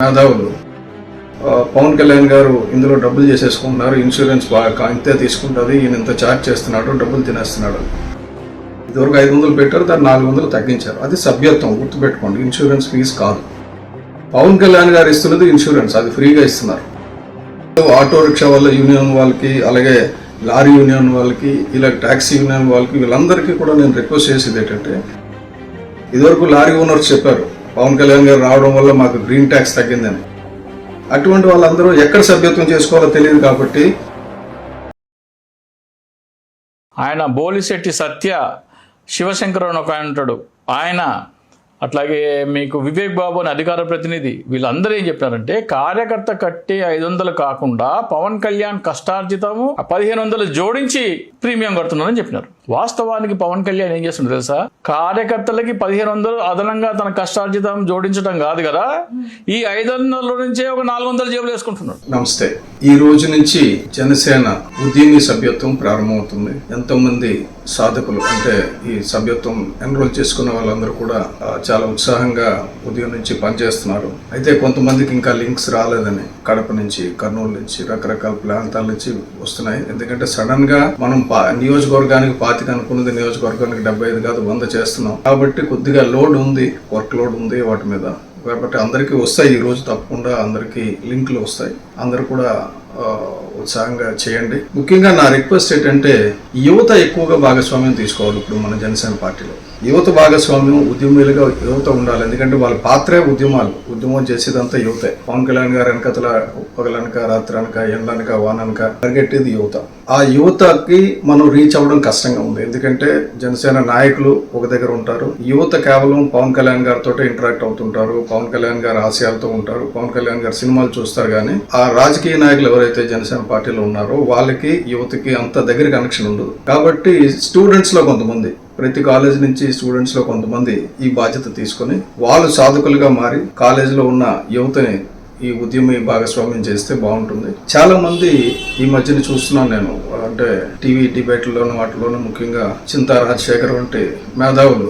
మేధావులు పవన్ కళ్యాణ్ గారు ఇందులో డబ్బులు చేసేసుకుంటున్నారు, ఇన్సూరెన్స్ ఇంతే తీసుకుంటుంది, ఈయన ఇంత ఛార్జ్ చేస్తున్నాడు, డబ్బులు తినేస్తున్నాడు. ఇదివరకు 500 పెట్టారు, దాన్ని 400 తగ్గించారు. అది సభ్యత్వం, గుర్తుపెట్టుకోండి. ఇన్సూరెన్స్ ఫీజు కాదు. పవన్ కళ్యాణ్ గారు ఇస్తున్నది ఇన్సూరెన్స్, అది ఫ్రీగా ఇస్తున్నారు. ఆటో రిక్షా వాళ్ళ యూనియన్ వాళ్ళకి, అలాగే లారీ యూనియన్ వాళ్ళకి, ఇలా ట్యాక్సీ యూనియన్ వాళ్ళకి, వీళ్ళందరికీ కూడా నేను రిక్వెస్ట్ చేసేది ఏంటంటే, ఇదివరకు లారీ ఓనర్స్ చెప్పారు పవన్ కళ్యాణ్ గారు రావడం వల్ల మాకు గ్రీన్ ట్యాక్స్ తగ్గిందని. అటువంటి వాళ్ళందరూ ఎక్కడ సభ్యత్వం చేసుకోవాలో తెలియదు కాబట్టి ఆయన బోలిశెట్టి సత్య శివశంకర్ అని ఒక ఆయన ఉంటాడు, ఆయన అట్లాగే మీకు వివేక్ బాబు అని అధికార ప్రతినిధి, వీళ్ళందరూ ఏం చెప్పారంటే కార్యకర్త కట్టే 500 కాకుండా పవన్ కళ్యాణ్ కష్టార్జితము 1500 జోడించి ప్రీమియం కడుతున్నారని చెప్పినారు. వాస్తవానికి పవన్ కళ్యాణ్ ఏం చేస్తున్నారు తెలుసా? కార్యకర్తలకి 1500 అదనంగా తన కష్టార్జితం జోడించడం కాదు కదా, ఈ 500 నుంచే ఒక 400 జేబులు వేసుకుంటున్నాడు. నమస్తే. ఈ రోజు నుంచి జనసేన ఉద్యమి సభ్యత్వం ప్రారంభమవుతుంది. ఎంతో మంది సాధకులు అంటే ఈ సభ్యత్వం ఎన్రోల్ చేసుకున్న వాళ్ళందరూ కూడా చాలా ఉత్సాహంగా ఉదయం నుంచి పనిచేస్తున్నారు. అయితే కొంతమందికి ఇంకా లింక్స్ రాలేదని కడప నుంచి, కర్నూలు నుంచి, రకరకాల ప్రాంతాల నుంచి వస్తున్నాయి. ఎందుకంటే సడన్ గా మనం నియోజకవర్గానికి 25 అనుకున్నది నియోజకవర్గానికి 75 కాదు 100 చేస్తున్నాం కాబట్టి కొద్దిగా లోడ్ ఉంది, వర్క్ లోడ్ ఉంది వాటి మీద. కాబట్టి అందరికీ వస్తాయి, ఈ రోజు తప్పకుండా అందరికీ లింకులు వస్తాయి. అందరూ కూడా ఉత్సాహంగా చేయండి. ముఖ్యంగా నా రిక్వెస్ట్ ఏంటంటే యువత ఎక్కువగా భాగస్వామ్యం తీసుకోవాలి. ఇప్పుడు మన జనసేన పార్టీలో యువత భాగస్వామ్యం, ఉద్యమీలుగా యువత ఉండాలి. ఎందుకంటే వాళ్ళ పాత్రే ఉద్యమాలు, ఉద్యమం చేసేదంతా యువతే. పవన్ కళ్యాణ్ గారు వెనకతల పగలనక, రాత్రనక, ఎండనక, వాననక పరిగెట్టేది యువత. ఆ యువతకి మనం రీచ్ అవ్వడం కష్టంగా ఉంది. ఎందుకంటే జనసేన నాయకులు ఒక దగ్గర ఉంటారు, యువత కేవలం పవన్ కళ్యాణ్ గారితో ఇంటరాక్ట్ అవుతుంటారు, పవన్ కళ్యాణ్ గారి ఆశయాలతో ఉంటారు, పవన్ కళ్యాణ్ గారి సినిమాలు చూస్తారు. కానీ ఆ రాజకీయ నాయకులు ఎవరైతే జనసేన పార్టీలో ఉన్నారో వాళ్ళకి యువతకి అంత దగ్గర కనెక్షన్ ఉండదు. కాబట్టి స్టూడెంట్స్ లో కొంతమంది, ప్రతి కాలేజ్ నుంచి స్టూడెంట్స్ లో కొంతమంది ఈ బాధ్యత తీసుకొని వాళ్ళు సాధకులుగా మారి కాలేజీలో ఉన్న యువతని ఈ ఉద్యమి భాగస్వామ్యం చేస్తే బాగుంటుంది. చాలా మంది ఈ మధ్యన చూస్తున్నాను నేను, అంటే టీవీ డిబేట్లలోను వాటిలోనూ, ముఖ్యంగా చింతా రాజశేఖర్ వంటి మేధావులు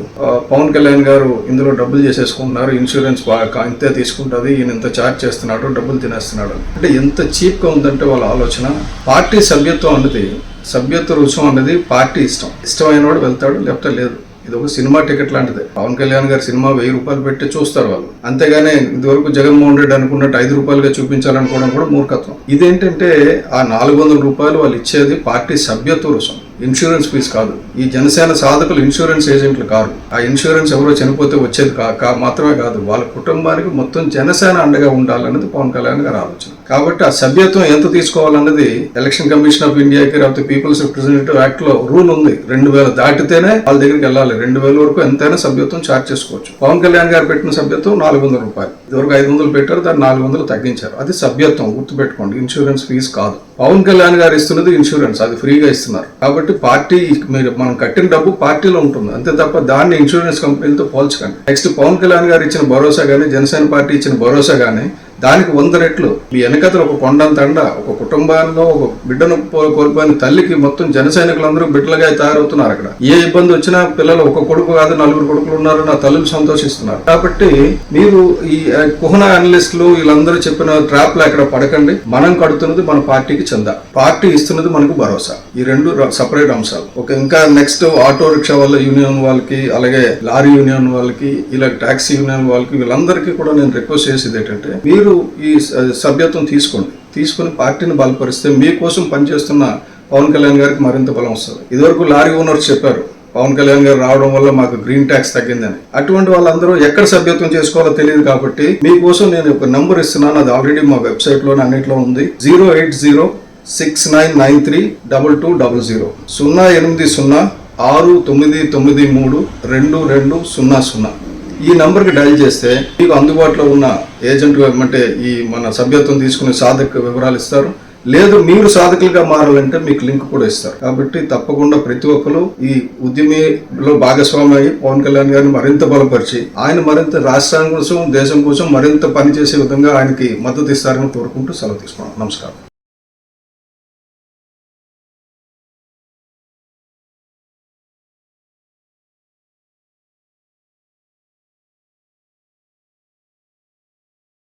పవన్ కళ్యాణ్ గారు ఇందులో డబ్బులు చేసేసుకుంటున్నారు, ఇన్సూరెన్స్ ఇంతే తీసుకుంటుంది, ఈయన ఇంత ఛార్జ్ చేస్తున్నాడు, డబ్బులు తినేస్తున్నాడు. అంటే ఎంత చీప్ గా ఉందంటే వాళ్ళ ఆలోచన. పార్టీ సభ్యత్వం అన్నది, సభ్యత్వ రుసుము అన్నది పార్టీ ఇష్టమైన వాడు వెళ్తాడు, లేకపోతే లేదు. ఇది ఒక సినిమా టికెట్ లాంటిది. పవన్ కళ్యాణ్ గారి సినిమా 1000 రూపాయలు పెట్టి చూస్తారు వాళ్ళు. అంతేగాని ఇదివరకు జగన్మోహన్ రెడ్డి అనుకున్నట్టు 5 రూపాయలుగా చూపించాలనుకోవడం కూడా మూర్ఖత్వం. ఇదేంటంటే ఆ 400 రూపాయలు వాళ్ళు ఇచ్చేది పార్టీ సభ్యత్వ రుసుము, ఇన్సూరెన్స్ ఫీజు కాదు. ఈ జనసేన సాధకులు ఇన్సూరెన్స్ ఏజెంట్లు కాదు. ఆ ఇన్సూరెన్స్ ఎవరో చనిపోతే వచ్చేది మాత్రమే కాదు, వాళ్ళ కుటుంబానికి మొత్తం జనసేన అండగా ఉండాలన్నది పవన్ కళ్యాణ్ గారి ఆలోచన. కాబట్టి ఆ సభ్యత్వం ఎంత తీసుకోవాలన్నది ఎలక్షన్ కమిషన్ ఆఫ్ ఇండియాకి, లేకపోతే పీపుల్స్ రిప్రజెంటేటివ్ యాక్ట్ లో రూల్ ఉంది. 2000 దాటితేనే వాళ్ళ దగ్గరికి వెళ్ళాలి. 2000 వరకు ఎంతైనా సభ్యత్వం ఛార్జ్ చేసుకోవచ్చు. పవన్ కళ్యాణ్ గారు పెట్టిన సభ్యత్వం 400 రూపాయలు. ఇదివరకు 500 పెట్టారు, దాన్ని 400 తగ్గించారు. అది సభ్యత్వం, గుర్తుపెట్టుకోండి. ఇన్సూరెన్స్ ఫీజు కాదు. పవన్ కళ్యాణ్ గారు ఇస్తున్నది ఇన్సూరెన్స్, అది ఫ్రీగా ఇస్తున్నారు. కాబట్టి పార్టీ మనం కట్టిన డబ్బు పార్టీలో ఉంటుంది, అంతే తప్ప దాన్ని ఇన్సూరెన్స్ కంపెనీలతో పోల్చకండి. నెక్స్ట్ పవన్ కళ్యాణ్ గారు ఇచ్చిన భరోసా కానీ, జనసేన పార్టీ ఇచ్చిన భరోసా కానీ దానికి 100 రెట్లు. మీ వెనకతలు ఒక కొండంత అండ, ఒక కుటుంబాల్లో ఒక బిడ్డను కోల్పోయిన తల్లికి మొత్తం జన సైనికులందరూ బిడ్డలుగా తయారవుతున్నారు. అక్కడ ఏ ఇబ్బంది వచ్చినా పిల్లలు ఒక కొడుకు కాదు 4 కొడుకులు ఉన్నారు, నా తల్లులు సంతోషిస్తున్నారు. కాబట్టి మీరు ఈ కుహనా అనలిస్టులు వీళ్ళందరూ చెప్పిన ట్రాప్ లో అక్కడ పడకండి. మనం కడుతున్నది మన పార్టీకి చందా, పార్టీ ఇస్తున్నది మనకు భరోసా. ఈ రెండు సపరేట్ అంశాలు. ఇంకా నెక్స్ట్ ఆటో రిక్షా వాళ్ళ యూనియన్ వాళ్ళకి, అలాగే లారీ యూనియన్ వాళ్ళకి, ఇలా ట్యాక్సీ యూనియన్ వాళ్ళకి, వీళ్ళందరికీ కూడా నేను రిక్వెస్ట్ చేసేది ఏంటంటే, మీరు ఈ సభ్యత్వం తీసుకొని పార్టీని బలపరిస్తే మీకోసం పనిచేస్తున్న పవన్ కళ్యాణ్ గారికి మరింత బలం వస్తుంది. ఇదివరకు లారీ ఓనర్స్ చెప్పారు పవన్ కళ్యాణ్ గారు రావడం వల్ల మాకు గ్రీన్ ట్యాక్స్ తగ్గిందని. అటువంటి వాళ్ళందరూ ఎక్కడ సభ్యత్వం చేసుకోవాలో తెలియదు కాబట్టి మీకోసం నేను ఒక నంబర్ ఇస్తున్నాను. అది ఆల్రెడీ మా వెబ్సైట్ లో అన్నిట్లో ఉంది. 08069932200 08069932200. ఈ నంబర్కి డయల్ చేస్తే మీకు అందుబాటులో ఉన్న ఏజెంట్ అంటే ఈ మన సభ్యత్వం తీసుకునే సాధక వివరాలు ఇస్తారు. లేదు మీరు సాధకులుగా మారాలంటే మీకు లింక్ కూడా ఇస్తారు. కాబట్టి తప్పకుండా ప్రతి ఒక్కరు ఈ ఉద్యమిలో భాగస్వామి అయ్యి పవన్ కళ్యాణ్ గారిని మరింత బలపరిచి ఆయన మరింత రాష్ట్రం కోసం, దేశం కోసం మరింత పనిచేసే విధంగా ఆయనకి మద్దతు ఇస్తారని కోరుకుంటూ సెలవు తీసుకున్నాను. నమస్కారం.